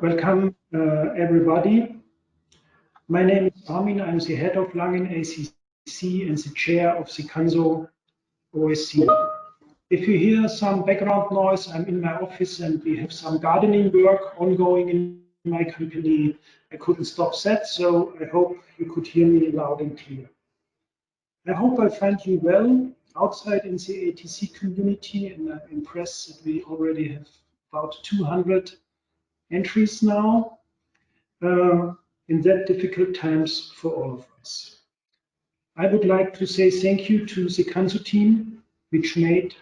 Welcome, everybody. My name is Armin. I'm the head of Langen ACC and the chair of the CANSO OSC. If you hear some background noise, I'm in my office and we have some gardening work ongoing in my company. I couldn't stop that, so I hope you could hear me loud and clear. I hope I find you well outside in the ATC community, and I'm impressed that we already have about 200 entries now in that difficult times for all of us. I would like to say thank you to the CANSO team, which made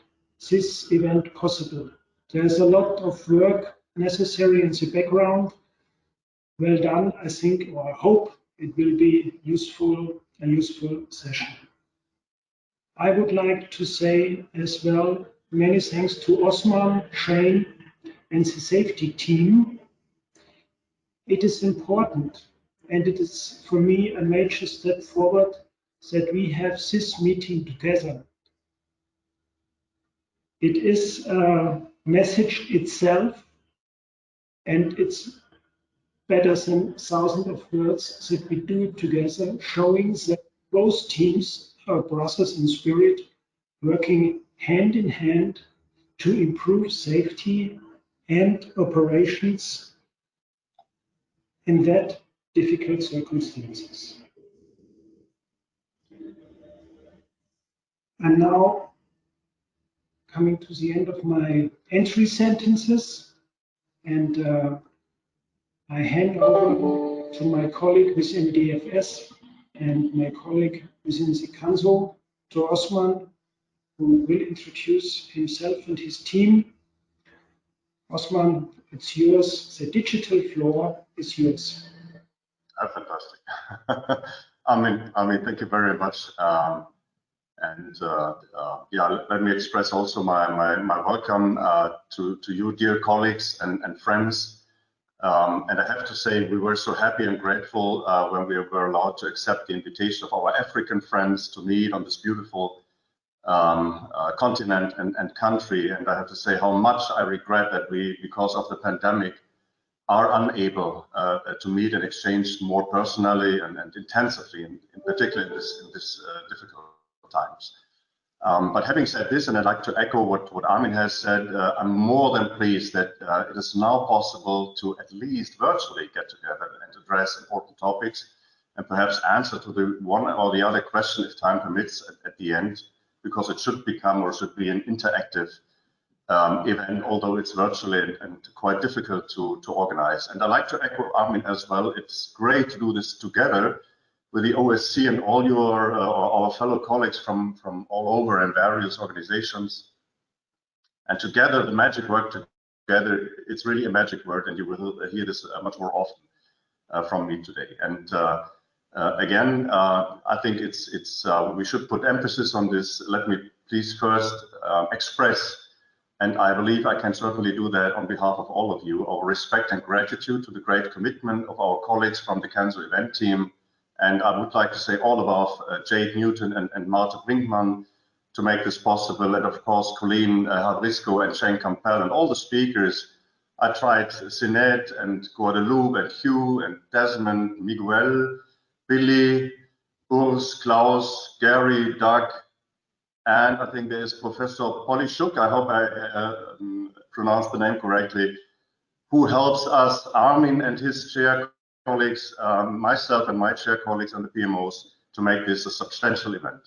this event possible. There's a lot of work necessary in the background. Well done, I think, or I hope it will be a useful session. I would like to say as well, many thanks to Osman, Shane, and the safety team. It is important, and it is for me a major step forward that we have this meeting together. It is a message itself, and it's better than thousands of words that we do it together, showing that both teams are brothers in spirit, working hand in hand to improve safety and operations in that difficult circumstances. I'm now coming to the end of my entry sentences, and I hand over to my colleague within DFS and my colleague within the CANSO, to Osman, who will introduce himself and his team. Osman, it's yours. The digital floor is yours. Fantastic. Armin, thank you very much. Yeah, let me express also my welcome to you, dear colleagues and friends. And I have to say, we were so happy and grateful when we were allowed to accept the invitation of our African friends to meet on this beautiful continent and country. And I have to say how much I regret that we, because of the pandemic, are unable to meet and exchange more personally and intensively, in particular in this difficult times. But having said this, and I'd like to echo what Armin has said, I'm more than pleased that it is now possible to at least virtually get together and address important topics and perhaps answer to the one or the other question, if time permits, at the end, because it should become or should be an interactive event, although it's virtually and quite difficult to organize. And I'd like to echo Armin as well. It's great to do this together with the OSC and all your our fellow colleagues from all over and various organizations. And together, the magic work together, it's really a magic word, and you will hear this much more often from me today. And again, I think it's we should put emphasis on this. Let me please first express, and I believe I can certainly do that on behalf of all of you, our respect and gratitude to the great commitment of our colleagues from the CANSO event team. And I would like to say all above Jade Newton and Marta Brinkmann to make this possible. And of course, Colleen Hadrisco and Shane Campbell and all the speakers. I tried Sinead and Guadalupe and Hugh and Desmond, Miguel, Billy, Urs, Klaus, Gary, Doug, and I think there's Professor Polishuk, I hope I pronounced the name correctly, who helps us, Armin and his chair colleagues, myself and my chair colleagues and the PMOs to make this a substantial event.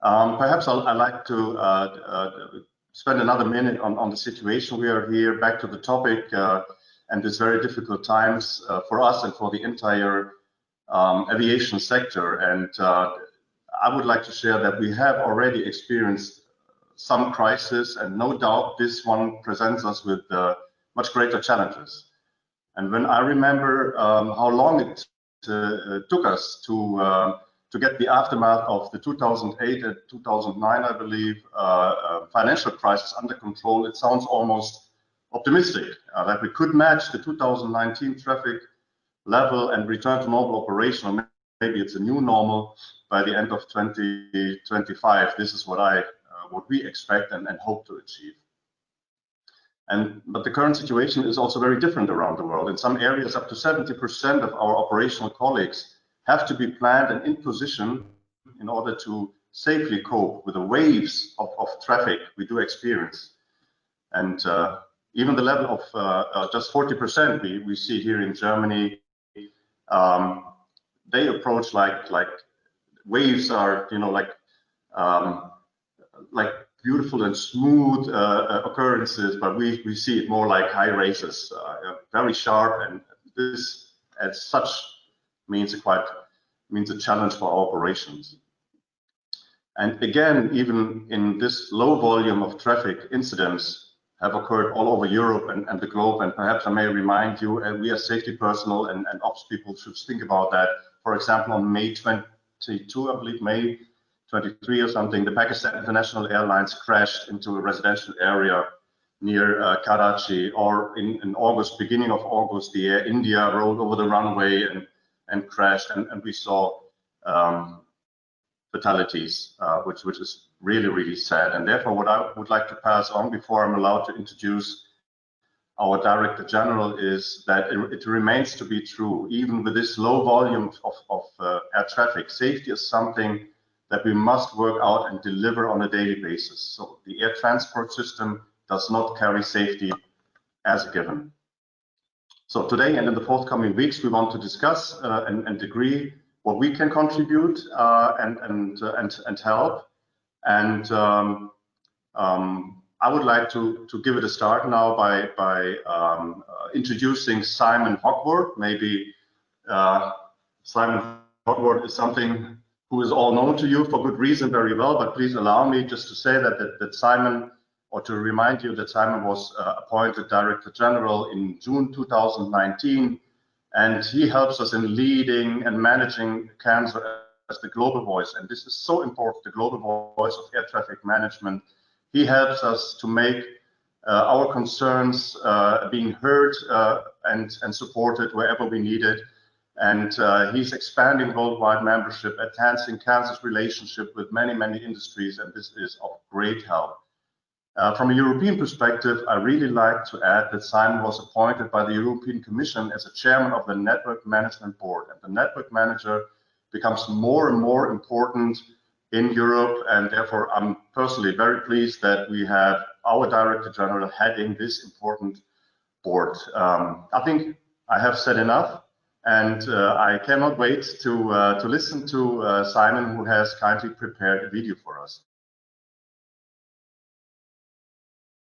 Perhaps I'd like to spend another minute on the situation we are here, back to the topic and these very difficult times for us and for the entire aviation sector. And I would like to share that we have already experienced some crisis, and no doubt this one presents us with much greater challenges. And when I remember how long it took us to get the aftermath of the 2008 and 2009, I believe, financial crisis under control, it sounds almost optimistic that we could match the 2019 traffic level and return to normal operation. Maybe it's a new normal by the end of 2025. This is what we expect and hope to achieve. But the current situation is also very different around the world. In some areas, up to 70% of our operational colleagues have to be planned and in position in order to safely cope with the waves of traffic we do experience. And even the level of just 40% we see here in Germany, they approach like waves are, you know, like beautiful and smooth occurrences, but we see it more like high races, very sharp, and this as such means a challenge for our operations. And again, even in this low volume of traffic, incidents have occurred all over Europe and the globe. And perhaps I may remind you, we as safety personnel and ops people should think about that. For example, on May 22, I believe May 23 or something, the Pakistan International Airlines crashed into a residential area near Karachi, or in August, beginning of August, the Air India rolled over the runway and crashed, and we saw fatalities, which is really, really sad. And therefore, what I would like to pass on before I'm allowed to introduce our Director General is that it remains to be true, even with this low volume of air traffic, safety is something that we must work out and deliver on a daily basis. So the air transport system does not carry safety as a given. So today and in the forthcoming weeks, we want to discuss and agree what we can contribute and help. And I would like to give it a start now by introducing Simon Hogwarts. Maybe Simon Hogwarts is something who is all known to you for good reason very well, but please allow me just to say that Simon, or to remind you that Simon was appointed Director General in June 2019, and he helps us in leading and managing cancer as the global voice. And this is so important, the global voice of air traffic management. He helps us to make our concerns being heard and supported wherever we need it. And he's expanding worldwide membership, enhancing cancer's relationship with many, many industries, and this is of great help. From a European perspective, I really like to add that Simon was appointed by the European Commission as a chairman of the Network Management Board. And the network manager becomes more and more important in Europe, and therefore I'm personally very pleased that we have our Director General heading this important board. I think I have said enough, and I cannot wait to listen to Simon, who has kindly prepared a video for us.